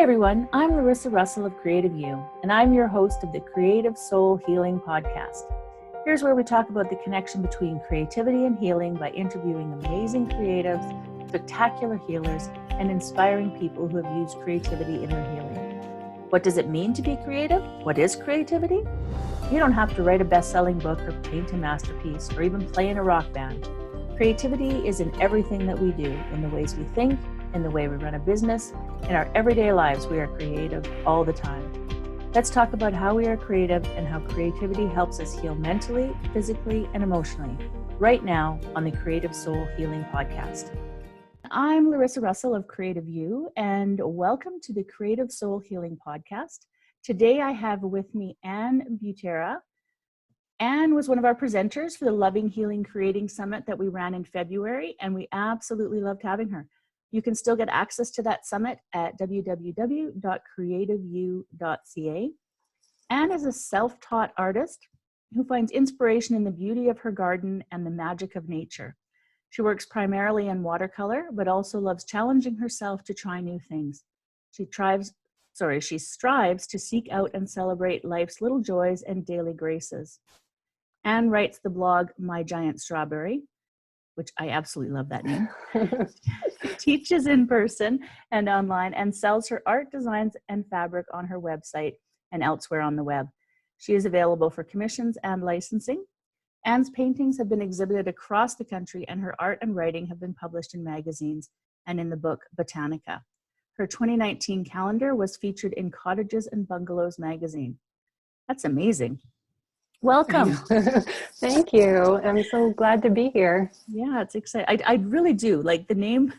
Hi everyone, I'm Larissa Russell of Creative You, and I'm your host of the Creative Soul Healing Podcast. Here's where we talk about the connection between creativity and healing by interviewing amazing creatives, spectacular healers, and inspiring people who have used creativity in their healing. What does it mean to be creative? What is creativity? You don't have to write a best-selling book or paint a masterpiece or even play in a rock band. Creativity is in everything that we do, in the ways we think, in the way we run a business. In our everyday lives, we are creative all the time. Let's talk about how we are creative and how creativity helps us heal mentally, physically, and emotionally, right now on the Creative Soul Healing Podcast. I'm Larissa Russell of Creative You, and welcome to the Creative Soul Healing Podcast. Today I have with me Ann Butera. Ann was one of our presenters for the Loving, Healing, Creating Summit that we ran in February, and we absolutely loved having her. You can still get access to that summit at www.creativeyou.ca. Ann is a self-taught artist who finds inspiration in the beauty of her garden and the magic of nature. She works primarily in watercolor, but also loves challenging herself to try new things. She strives to seek out and celebrate life's little joys and daily graces. Ann writes the blog My Giant Strawberry, which I absolutely love that name. Teaches in person and online and sells her art designs and fabric on her website and elsewhere on the web. She is available for commissions and licensing. Ann's paintings have been exhibited across the country, and her art and writing have been published in magazines and in the book Botanica. Her 2019 calendar was featured in Cottages and Bungalows magazine. That's amazing. Welcome. Thank you. I'm so glad to be here. Yeah, it's exciting. I really do like the name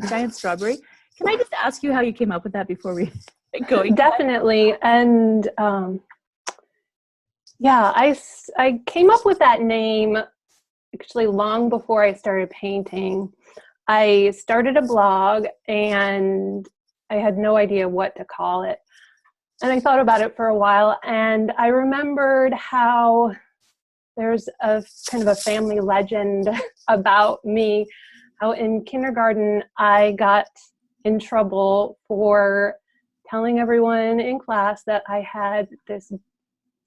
Giant Strawberry. Can I just ask you how you came up with that before we get going? Definitely. And I came up with that name actually long before I started painting. I started a blog and I had no idea what to call it. And I thought about it for a while, and I remembered how there's a kind of a family legend about me, how in kindergarten I got in trouble for telling everyone in class that I had this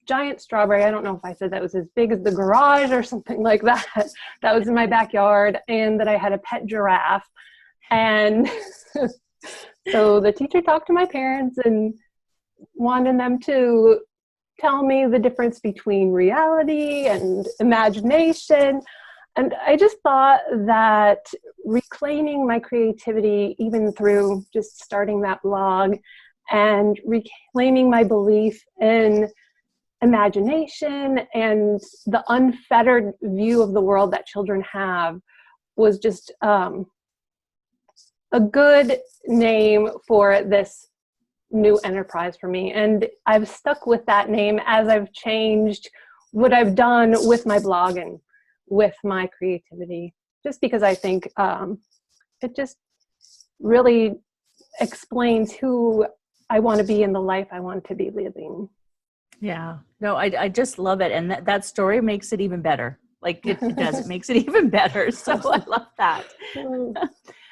giant strawberry. I don't know if I said that was as big as the garage or something like that. That was in my backyard, and that I had a pet giraffe. And so the teacher talked to my parents and wanted them to tell me the difference between reality and imagination. And I just thought that reclaiming my creativity, even through just starting that blog, and reclaiming my belief in imagination and the unfettered view of the world that children have, was just a good name for this new enterprise for me. And I've stuck with that name as I've changed what I've done with my blog and with my creativity, just because I think it just really explains who I want to be in the life I want to be living. Yeah, no, I just love it. And that story makes it even better. Like it does, it makes it even better. So I love that.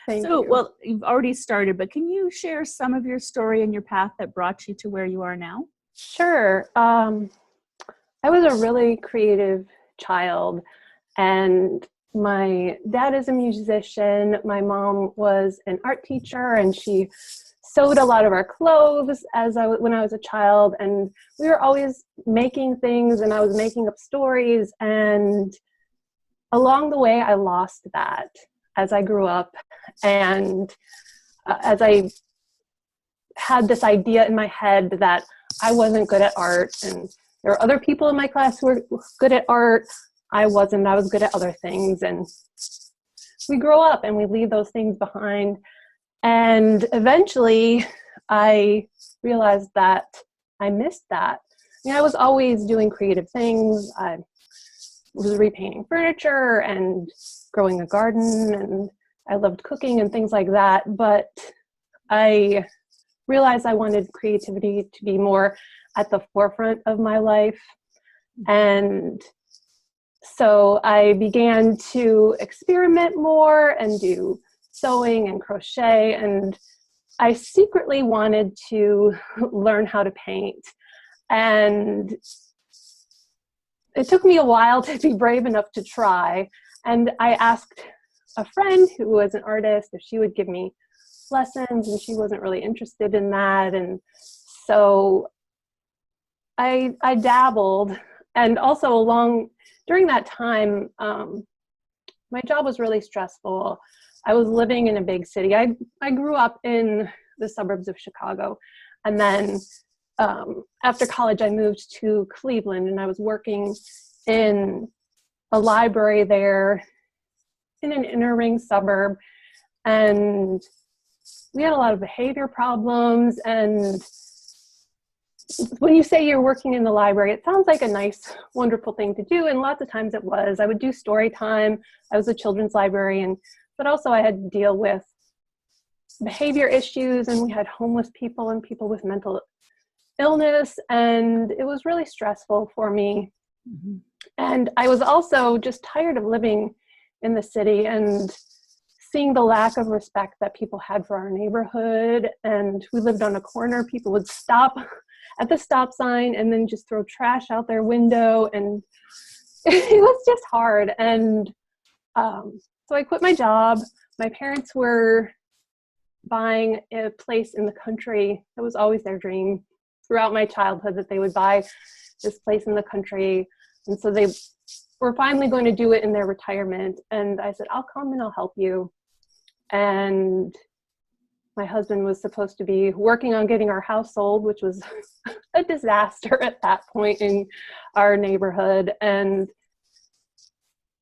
Thank you. Well, you've already started, but can you share some of your story and your path that brought you to where you are now? Sure. I was a really creative child, and my dad is a musician. My mom was an art teacher, and she sewed a lot of our clothes when I was a child, and we were always making things, and I was making up stories, and along the way I lost that as I grew up, and as I had this idea in my head that I wasn't good at art, and there were other people in my class who were good at art. I wasn't. I was good at other things, and we grow up and we leave those things behind. And eventually I realized that I missed that. I mean, I was always doing creative things. I was repainting furniture and growing a garden, and I loved cooking and things like that. But I realized I wanted creativity to be more at the forefront of my life. And so I began to experiment more and do sewing and crochet, and I secretly wanted to learn how to paint. And it took me a while to be brave enough to try. And I asked a friend who was an artist if she would give me lessons, and she wasn't really interested in that. And so I dabbled. And also during that time, my job was really stressful. I was living in a big city. I grew up in the suburbs of Chicago. And then after college, I moved to Cleveland, and I was working in a library there in an inner ring suburb. And we had a lot of behavior problems. And when you say you're working in the library, it sounds like a nice, wonderful thing to do. And lots of times it was. I would do story time. I was a children's librarian, but also I had to deal with behavior issues, and we had homeless people and people with mental illness, and it was really stressful for me. Mm-hmm. And I was also just tired of living in the city and seeing the lack of respect that people had for our neighborhood. And we lived on a corner. People would stop at the stop sign and then just throw trash out their window, and it was just hard. And so I quit my job. My parents were buying a place in the country. It was always their dream throughout my childhood that they would buy this place in the country. And so they were finally going to do it in their retirement. And I said, I'll come and I'll help you. And my husband was supposed to be working on getting our house sold, which was a disaster at that point in our neighborhood. And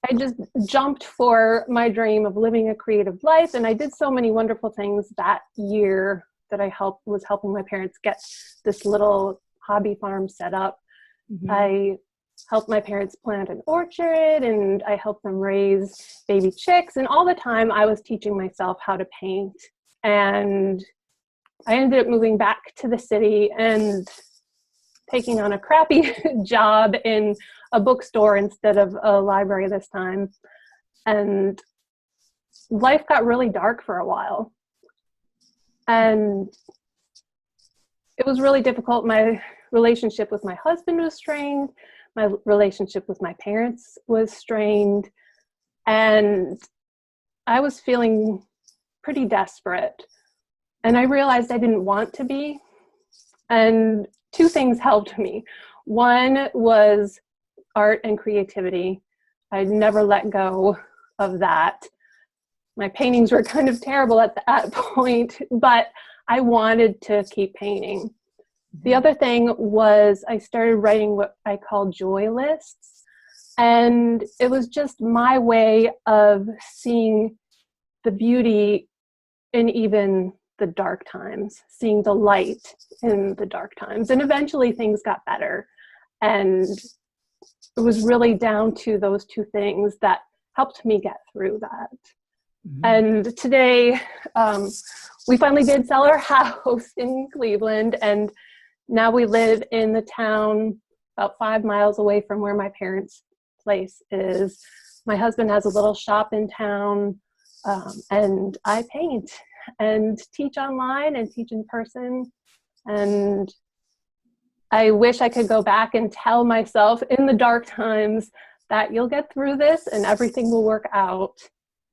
I just jumped for my dream of living a creative life. And I did so many wonderful things that year that I was helping my parents get this little hobby farm set up. Mm-hmm. I helped my parents plant an orchard, and I helped them raise baby chicks. And all the time I was teaching myself how to paint. And I ended up moving back to the city and taking on a crappy job in a bookstore instead of a library this time. And life got really dark for a while. And it was really difficult. My relationship with my husband was strained. My relationship with my parents was strained. And I was feeling pretty desperate. And I realized I didn't want to be. And two things helped me. One was art and creativity. I'd never let go of that. My paintings were kind of terrible at that point, but I wanted to keep painting. The other thing was I started writing what I call joy lists. And it was just my way of seeing the beauty in even the dark times, seeing the light in the dark times. And eventually things got better. And it was really down to those two things that helped me get through that. Mm-hmm. And today, we finally did sell our house in Cleveland, and now we live in the town about 5 miles away from where my parents' place is. My husband has a little shop in town, and I paint and teach online and teach in person. And I wish I could go back and tell myself in the dark times that you'll get through this and everything will work out.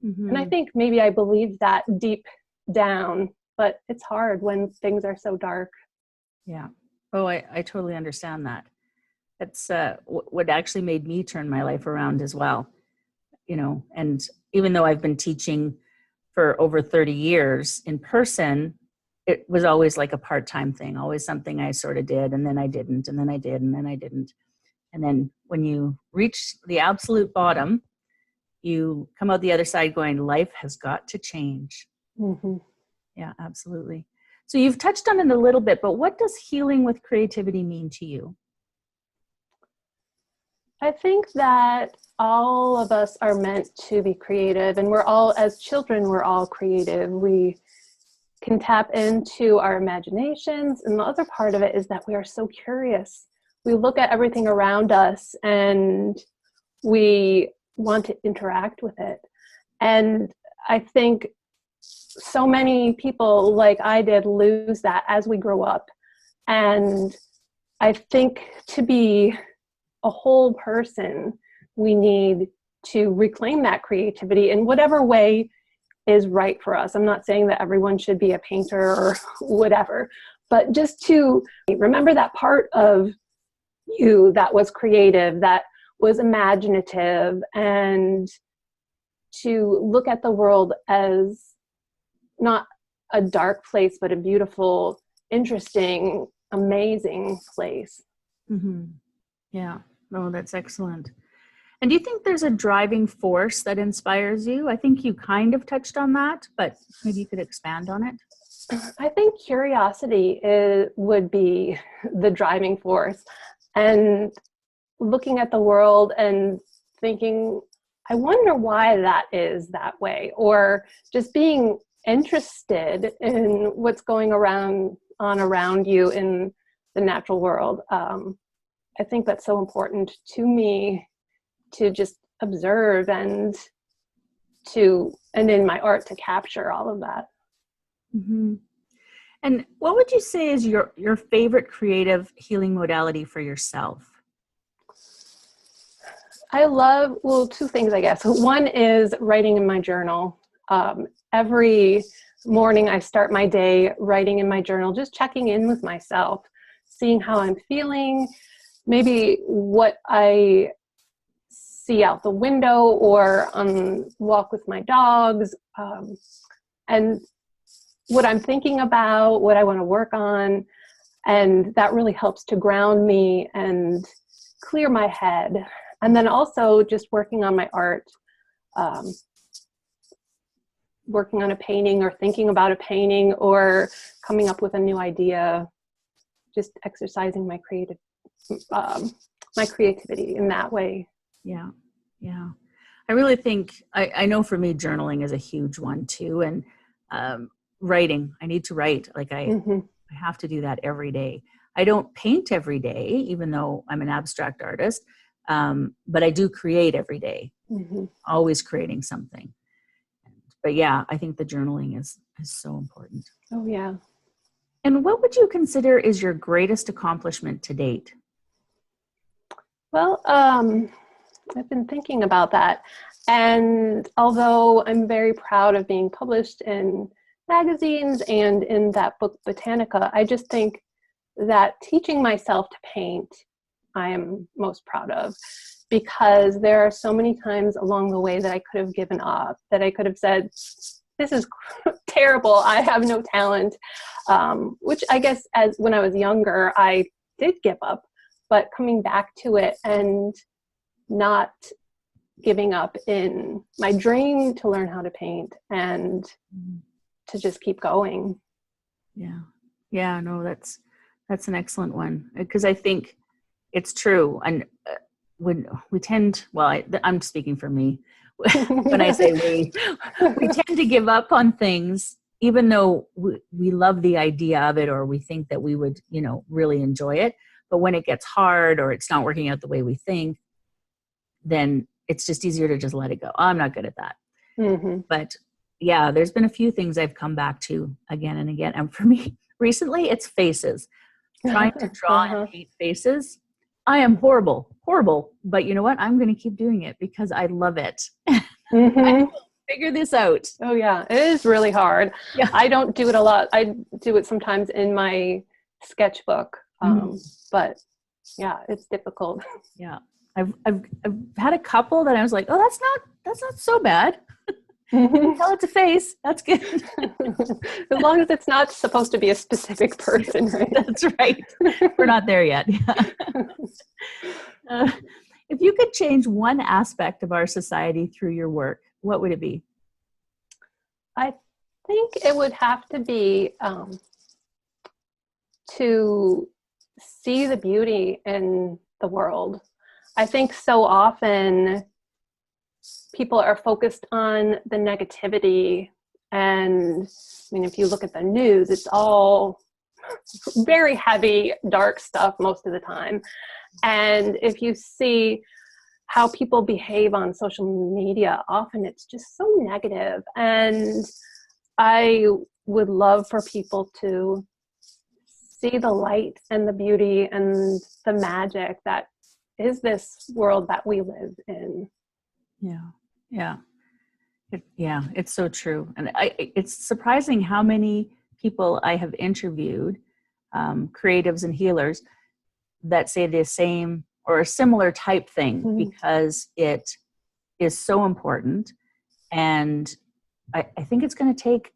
Mm-hmm. And I think maybe I believed that deep down, but it's hard when things are so dark. Yeah. Oh, I totally understand that. That's what actually made me turn my life around as well. You know, and even though I've been teaching for over 30 years in person, it was always like a part-time thing, always something I sort of did, and then I didn't, and then I did, and then I didn't. And then when you reach the absolute bottom, you come out the other side going, life has got to change. Mm-hmm. Yeah, absolutely. So you've touched on it a little bit, but what does healing with creativity mean to you? I think that all of us are meant to be creative, and we're all, as children, we're all creative. We can tap into our imaginations, and the other part of it is that we are so curious. We look at everything around us and we want to interact with it. And I think so many people, like I did, lose that as we grow up. And I think to be a whole person, we need to reclaim that creativity in whatever way is right for us. I'm not saying that everyone should be a painter or whatever, but just to remember that part of you that was creative, that was imaginative, and to look at the world as not a dark place, but a beautiful, interesting, amazing place. Mm-hmm. Yeah, no, that's excellent. And do you think there's a driving force that inspires you? I think you kind of touched on that, but maybe you could expand on it. I think curiosity would be the driving force, and looking at the world and thinking, I wonder why that is that way, or just being interested in what's going on around you in the natural world. I think that's so important to me, to just observe and in my art to capture all of that. Mm-hmm. And what would you say is your favorite creative healing modality for yourself? I love, well, two things, I guess. One is writing in my journal. Every morning I start my day writing in my journal, just checking in with myself, seeing how I'm feeling, maybe what I see out the window, or walk with my dogs, and what I'm thinking about, what I want to work on. And that really helps to ground me and clear my head. And then also just working on my art, working on a painting or thinking about a painting or coming up with a new idea, just exercising my creativity in that way. Yeah. Yeah. I really think, I know for me, journaling is a huge one too. And writing, I need to write. Like I have to do that every day. I don't paint every day, even though I'm an abstract artist. But I do create every day, always creating something. But yeah, I think the journaling is so important. Oh, yeah. And what would you consider is your greatest accomplishment to date? Well, I've been thinking about that. And although I'm very proud of being published in magazines and in that book, Botanica, I just think that teaching myself to paint, I am most proud of, because there are so many times along the way that I could have given up, that I could have said, this is terrible, I have no talent, which I guess as when I was younger, I did give up, but coming back to it and not giving up in my dream to learn how to paint and to just keep going. Yeah. Yeah, no, that's an excellent one, because I think it's true. And when we tend, well, I'm speaking for me. When I say we tend to give up on things, even though we love the idea of it, or we think that we would, really enjoy it. But when it gets hard or it's not working out the way we think, then it's just easier to just let it go. Oh, I'm not good at that. But yeah, there's been a few things I've come back to again and again. And for me, recently, it's faces. Trying to draw and paint faces. I am horrible. But you know what? I'm going to keep doing it because I love it. I will figure this out. Oh, yeah. It is really hard. Yeah. I don't do it a lot. I do it sometimes in my sketchbook. But yeah, it's difficult. Yeah. I've had a couple that I was like, oh, that's not so bad. Tell it to face. That's good. As long as it's not supposed to be a specific person, right? That's right. We're not there yet. If you could change one aspect of our society through your work, what would it be? I think it would have to be to see the beauty in the world. I think so often people are focused on the negativity, and I mean, if you look at the news, it's all very heavy, dark stuff most of the time. And if you see how people behave on social media, often it's just so negative. And I would love for people to see the light and the beauty and the magic that is this world that we live in. Yeah. It's so true. And it's surprising how many people I have interviewed, creatives and healers, that say the same or a similar type thing, because it is so important. And I think it's going to take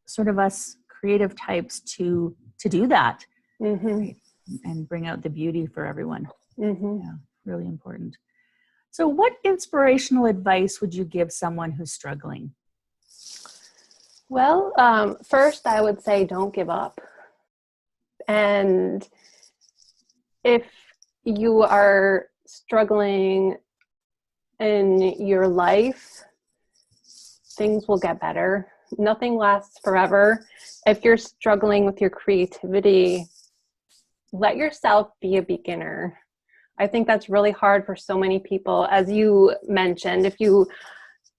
sort of us creative types to do that, right? And bring out the beauty for everyone. Yeah, really important. So what inspirational advice would you give someone who's struggling? Well, first I would say don't give up. And if you are struggling in your life, things will get better. Nothing lasts forever. If you're struggling with your creativity, let yourself be a beginner. I think that's really hard for so many people. As you mentioned, if you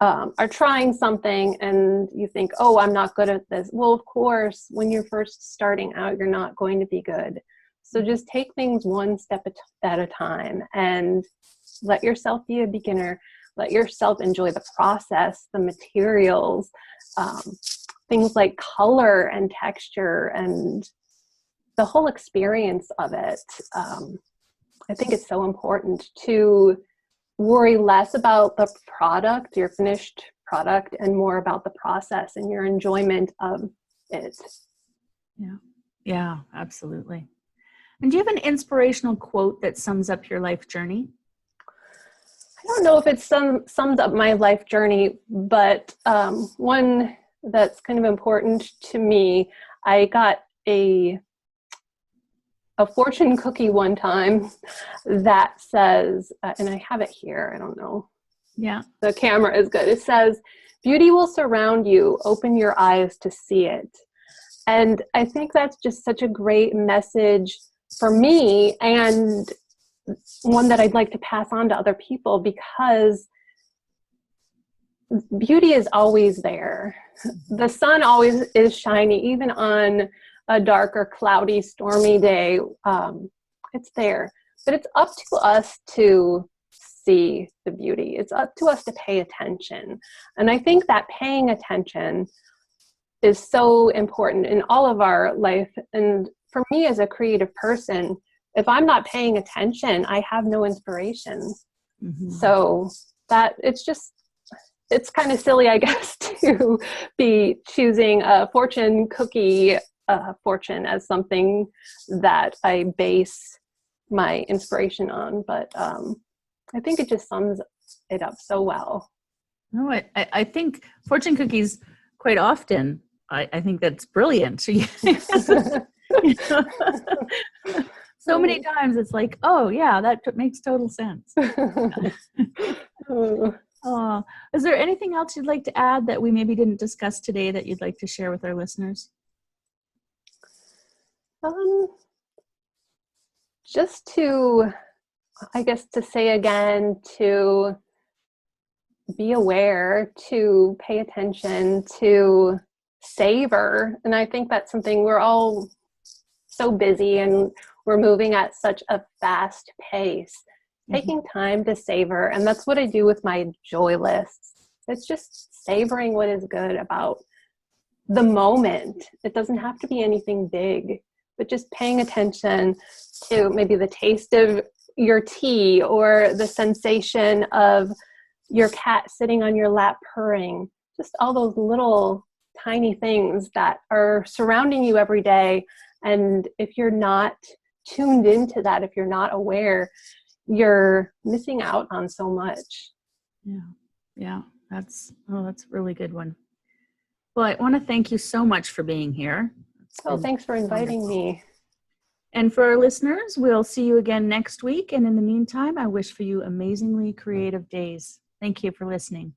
are trying something and you think, oh, I'm not good at this. Well, of course, when you're first starting out, you're not going to be good. So just take things one step at a time and let yourself be a beginner. Let yourself enjoy the process, the materials, things like color and texture and the whole experience of it. I think it's so important to worry less about the product, your finished product, and more about the process and your enjoyment of it. Yeah, absolutely. And do you have an inspirational quote that sums up your life journey? I don't know if it sums up my life journey, but one that's kind of important to me, I got a fortune cookie one time that says, and I have it here, I don't know. Yeah. The camera is good. It says, beauty will surround you, open your eyes to see it. And I think that's just such a great message for me, and one that I'd like to pass on to other people, because beauty is always there. The sun always is shiny, even on a dark or cloudy, stormy day. It's there, but it's up to us to see the beauty. It's up to us to pay attention. And I think that paying attention is so important in all of our life. And for me as a creative person, if I'm not paying attention, I have no inspiration. So that it's kind of silly, I guess, to be choosing a fortune cookie fortune as something that I base my inspiration on. But I think it just sums it up so well. No, I think fortune cookies quite often, I think that's brilliant. So many times it's like, oh yeah, that makes total sense. Is there anything else you'd like to add that we maybe didn't discuss today that you'd like to share with our listeners? Just to, I guess, to say again, to be aware, to pay attention, to savor. And I think that's something we're all so busy and we're moving at such a fast pace. Taking time to savor. And that's what I do with my joy lists. It's just savoring what is good about the moment. It doesn't have to be anything big, but just paying attention to maybe the taste of your tea or the sensation of your cat sitting on your lap purring. Just all those little tiny things that are surrounding you every day. And if you're not tuned into that, if you're not aware, you're missing out on so much. Yeah, that's a really good one. Well, I want to thank you so much for being here. Thanks for inviting me. And for our listeners, we'll see you again next week. And in the meantime, I wish for you amazingly creative days. Thank you for listening.